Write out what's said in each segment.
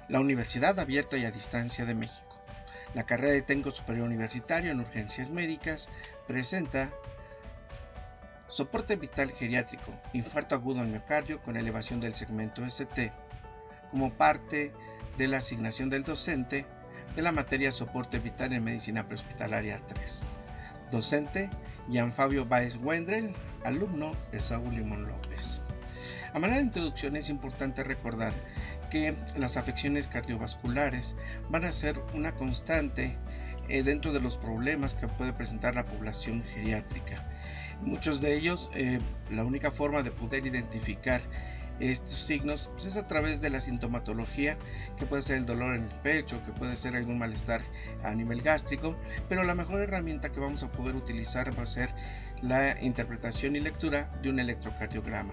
La Universidad Abierta y a Distancia de México. La carrera de Técnico Superior Universitario en Urgencias Médicas presenta soporte vital geriátrico, infarto agudo al miocardio con elevación del segmento ST, como parte de la asignación del docente de la materia Soporte Vital en Medicina Prehospitalaria 3. Docente, Jean Fabio Báez Wendrell, alumno de Saúl Limón López. A manera de introducción es importante recordar que las afecciones cardiovasculares van a ser una constante dentro de los problemas que puede presentar la población geriátrica. Muchos de ellos, la única forma de poder identificar estos signos pues es a través de la sintomatología, que puede ser el dolor en el pecho, que puede ser algún malestar a nivel gástrico, pero la mejor herramienta que vamos a poder utilizar va a ser la interpretación y lectura de un electrocardiograma,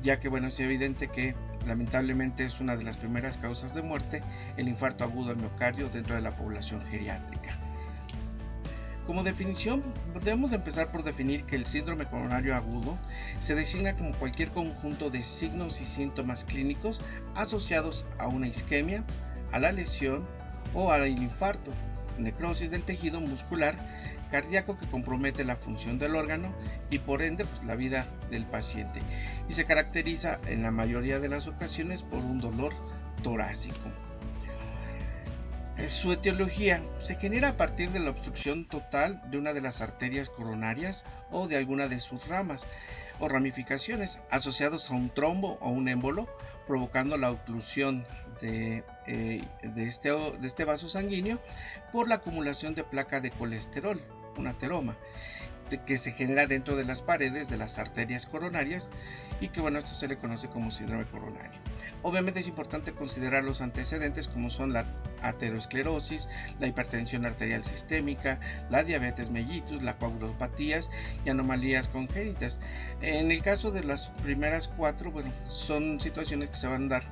ya que bueno, es evidente que lamentablemente es una de las primeras causas de muerte el infarto agudo al miocardio dentro de la población geriátrica. Como definición, debemos empezar por definir que el síndrome coronario agudo se designa como cualquier conjunto de signos y síntomas clínicos asociados a una isquemia, a la lesión o al infarto, necrosis del tejido muscular cardíaco que compromete la función del órgano y por ende la vida del paciente, y se caracteriza en la mayoría de las ocasiones por un dolor torácico. Su etiología se genera a partir de la obstrucción total de una de las arterias coronarias o de alguna de sus ramas o ramificaciones asociados a un trombo o un émbolo, provocando la oclusión de este vaso sanguíneo por la acumulación de placa de colesterol, un ateroma, que se genera dentro de las paredes de las arterias coronarias y que bueno, esto se le conoce como síndrome coronario. Obviamente es importante considerar los antecedentes como son la aterosclerosis, la hipertensión arterial sistémica, la diabetes mellitus, la coagulopatías y anomalías congénitas. En el caso de las primeras cuatro, bueno, son situaciones que se van a dar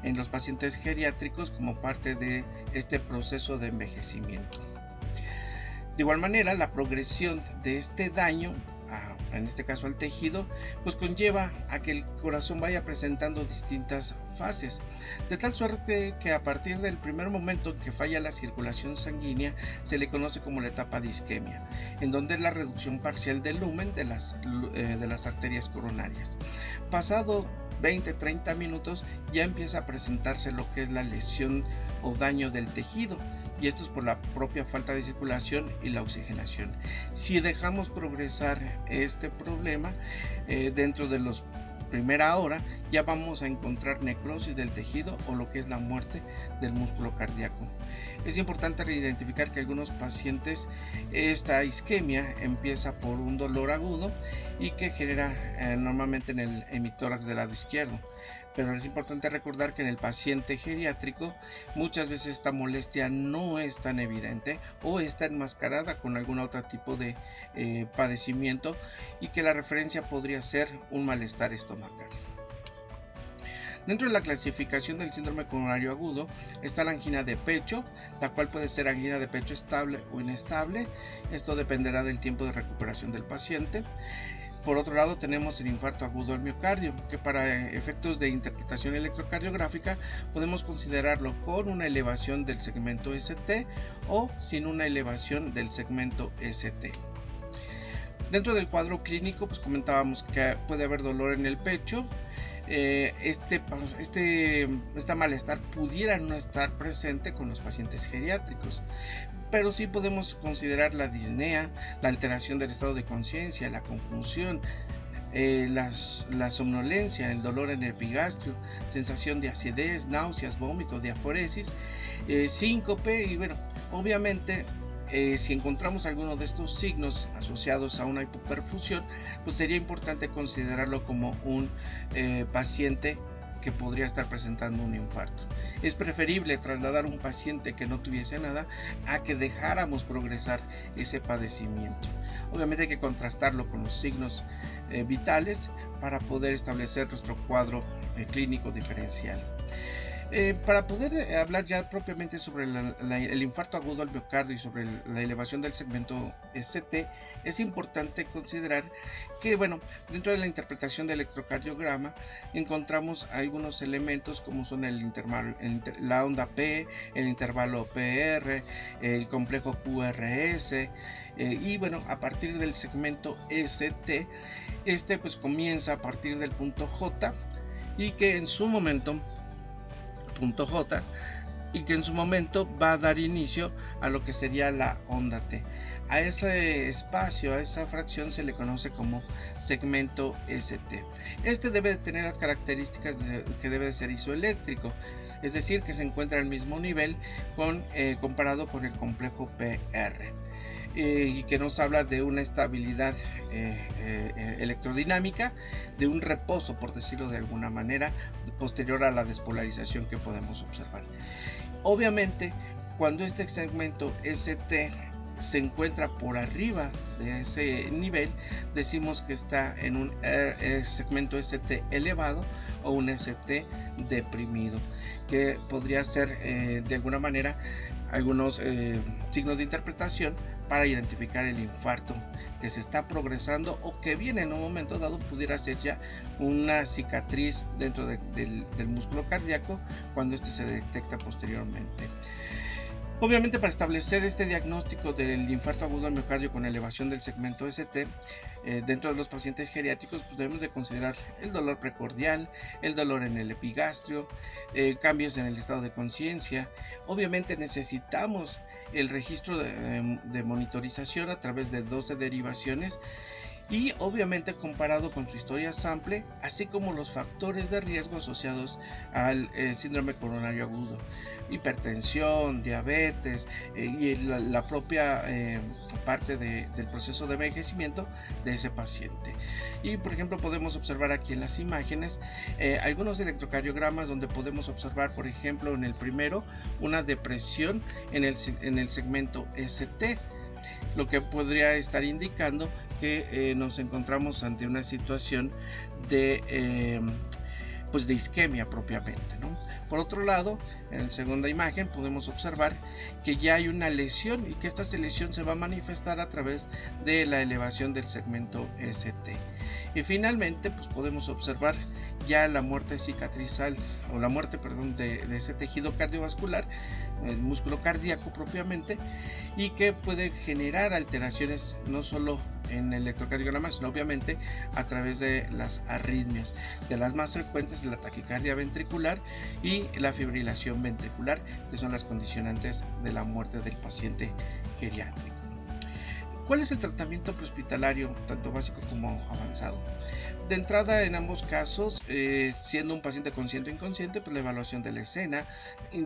en los pacientes geriátricos como parte de este proceso de envejecimiento. De igual manera, la progresión de este daño, en este caso al tejido, pues conlleva a que el corazón vaya presentando distintas fases, de tal suerte que a partir del primer momento en que falla la circulación sanguínea se le conoce como la etapa de isquemia, en donde es la reducción parcial del lumen de las arterias coronarias. Pasado 20-30 minutos ya empieza a presentarse lo que es la lesión o daño del tejido, y esto es por la propia falta de circulación y la oxigenación. Si dejamos progresar este problema, dentro de la primera hora ya vamos a encontrar necrosis del tejido o lo que es la muerte del músculo cardíaco. Es importante identificar que algunos pacientes esta isquemia empieza por un dolor agudo y que genera normalmente en el hemitórax del lado izquierdo. Pero es importante recordar que en el paciente geriátrico muchas veces esta molestia no es tan evidente o está enmascarada con algún otro tipo de padecimiento, y que la referencia podría ser un malestar estomacal. Dentro de la clasificación del síndrome coronario agudo está la angina de pecho, la cual puede ser angina de pecho estable o inestable. Esto dependerá del tiempo de recuperación del paciente. Por otro lado tenemos el infarto agudo al miocardio, que para efectos de interpretación electrocardiográfica podemos considerarlo con una elevación del segmento ST o sin una elevación del segmento ST. Dentro del cuadro clínico pues comentábamos que puede haber dolor en el pecho. Este malestar pudiera no estar presente con los pacientes geriátricos, pero sí podemos considerar la disnea, la alteración del estado de conciencia, la confusión, la somnolencia, el dolor en el epigastrio, sensación de acidez, náuseas, vómito, diaforesis, síncope y bueno, obviamente si encontramos alguno de estos signos asociados a una hipoperfusión, pues sería importante considerarlo como un paciente que podría estar presentando un infarto. Es preferible trasladar un paciente que no tuviese nada a que dejáramos progresar ese padecimiento. Obviamente hay que contrastarlo con los signos vitales para poder establecer nuestro cuadro clínico diferencial. Para poder hablar ya propiamente sobre el infarto agudo al miocardio y sobre la elevación del segmento ST, es importante considerar que, bueno, dentro de la interpretación del electrocardiograma encontramos algunos elementos como son la onda P, el intervalo PR, el complejo QRS, y bueno, a partir del segmento ST, este pues comienza a partir del punto J y que en su momento punto J y que en su momento va a dar inicio a lo que sería la onda T. A ese espacio, a esa fracción se le conoce como segmento ST. Este debe de tener las características que debe de ser isoeléctrico, es decir, que se encuentra al mismo nivel comparado con el complejo PR. Y que nos habla de una estabilidad electrodinámica, de un reposo, por decirlo de alguna manera, posterior a la despolarización que podemos observar. Obviamente, cuando este segmento ST se encuentra por arriba de ese nivel, decimos que está en un segmento ST elevado o un ST deprimido, que podría ser de alguna manera algunos signos de interpretación para identificar el infarto que se está progresando o que viene en un momento dado, pudiera ser ya una cicatriz dentro del músculo cardíaco cuando este se detecta posteriormente. Obviamente, para establecer este diagnóstico del infarto agudo al miocardio con elevación del segmento ST, dentro de los pacientes geriátricos, pues debemos de considerar el dolor precordial, el dolor en el epigastrio, cambios en el estado de conciencia. Obviamente necesitamos el registro de monitorización a través de 12 derivaciones y obviamente comparado con su historia sample, así como los factores de riesgo asociados al síndrome coronario agudo, hipertensión, diabetes y la propia parte del proceso de envejecimiento de ese paciente. Y por ejemplo podemos observar aquí en las imágenes algunos electrocardiogramas donde podemos observar, por ejemplo, en el primero una depresión en el segmento ST, lo que podría estar indicando que nos encontramos ante una situación de pues de isquemia propiamente, ¿no? Por otro lado, en la segunda imagen podemos observar que ya hay una lesión y que esta lesión se va a manifestar a través de la elevación del segmento ST. Y finalmente, pues podemos observar ya la muerte cicatrizal o la muerte, perdón, de ese tejido cardiovascular, el músculo cardíaco propiamente, y que puede generar alteraciones no solo en el electrocardiograma, sino obviamente a través de las arritmias, de las más frecuentes, la taquicardia ventricular y la fibrilación ventricular, que son las condicionantes de la muerte del paciente geriátrico. ¿Cuál es el tratamiento prehospitalario, tanto básico como avanzado? De entrada, en ambos casos, siendo un paciente consciente o inconsciente, pues la evaluación de la escena,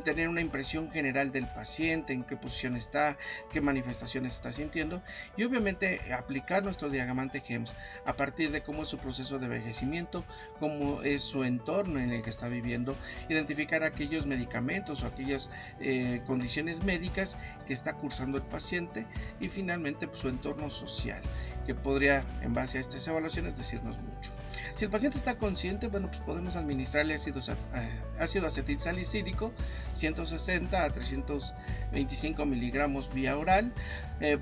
tener una impresión general del paciente, en qué posición está, qué manifestaciones está sintiendo, y obviamente aplicar nuestro diagramante HEMS a partir de cómo es su proceso de envejecimiento, cómo es su entorno en el que está viviendo, identificar aquellos medicamentos o aquellas condiciones médicas que está cursando el paciente, y finalmente pues, su entorno social, que podría, en base a estas evaluaciones, decirnos mucho. Si el paciente está consciente, bueno, pues podemos administrarle ácido acetilsalicílico 160 a 325 miligramos vía oral.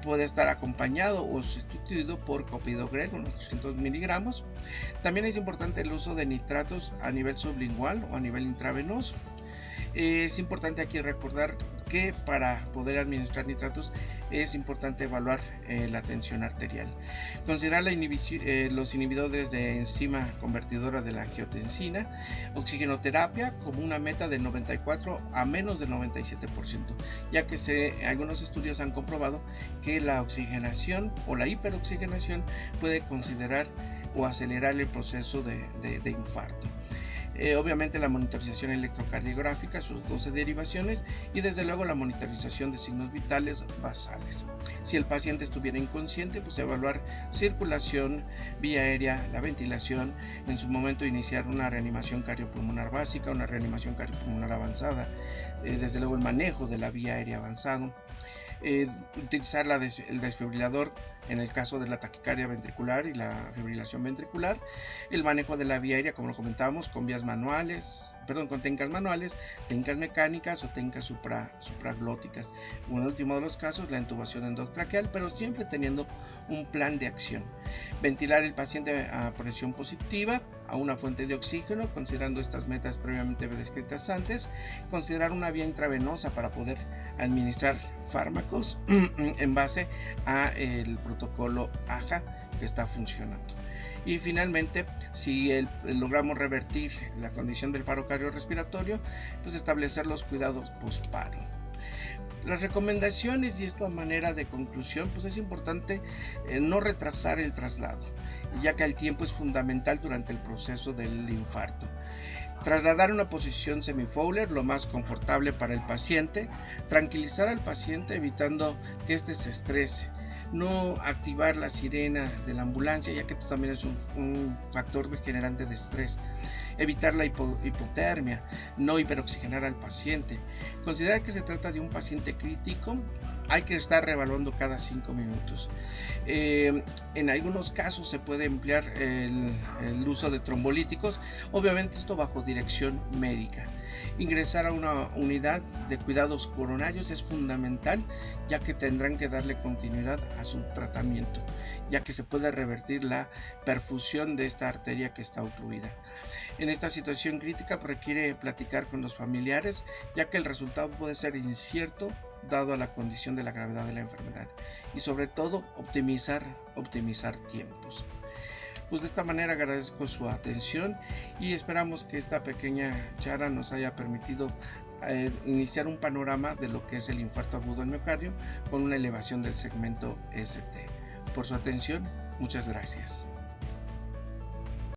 Puede estar acompañado o sustituido por clopidogrel, unos 300 miligramos. También es importante el uso de nitratos a nivel sublingual o a nivel intravenoso. Es importante aquí recordar que para poder administrar nitratos es importante evaluar la tensión arterial. Considerar los inhibidores de enzima convertidora de la angiotensina, oxigenoterapia como una meta del 94 a menos del 97%, ya que algunos estudios han comprobado que la oxigenación o la hiperoxigenación puede considerar o acelerar el proceso de infarto. Obviamente la monitorización electrocardiográfica, sus 12 derivaciones y desde luego la monitorización de signos vitales basales. Si el paciente estuviera inconsciente, pues evaluar circulación, vía aérea, la ventilación, en su momento iniciar una reanimación cardiopulmonar básica, una reanimación cardiopulmonar avanzada, desde luego el manejo de la vía aérea avanzado. Utilizar el desfibrilador en el caso de la taquicardia ventricular y la fibrilación ventricular, el manejo de la vía aérea como lo comentábamos con vías manuales, con técnicas manuales, técnicas mecánicas o técnicas supraglóticas. O en el último de los casos, la intubación endotraqueal, pero siempre teniendo un plan de acción. Ventilar el paciente a presión positiva a una fuente de oxígeno, considerando estas metas previamente descritas antes. Considerar una vía intravenosa para poder administrar fármacos en base a el protocolo AHA que está funcionando. Y finalmente, si logramos revertir la condición del paro cardiorrespiratorio, pues establecer los cuidados posparo. Las recomendaciones, y esto a manera de conclusión, pues es importante no retrasar el traslado, ya que el tiempo es fundamental durante el proceso del infarto. Trasladar una posición semi-Fowler lo más confortable para el paciente, tranquilizar al paciente evitando que éste se estrese, no activar la sirena de la ambulancia, ya que esto también es un factor generante de estrés. Evitar la hipotermia, no hiperoxigenar al paciente. Considerar que se trata de un paciente crítico, hay que estar reevaluando cada 5 minutos. En algunos casos se puede emplear el uso de trombolíticos, obviamente esto bajo dirección médica. Ingresar a una unidad de cuidados coronarios es fundamental, ya que tendrán que darle continuidad a su tratamiento, ya que se puede revertir la perfusión de esta arteria que está ocluida. En esta situación crítica requiere platicar con los familiares, ya que el resultado puede ser incierto dado a la condición de la gravedad de la enfermedad, y sobre todo optimizar tiempos. Pues de esta manera agradezco su atención y esperamos que esta pequeña charla nos haya permitido iniciar un panorama de lo que es el infarto agudo del miocardio con una elevación del segmento ST. Por su atención, muchas gracias.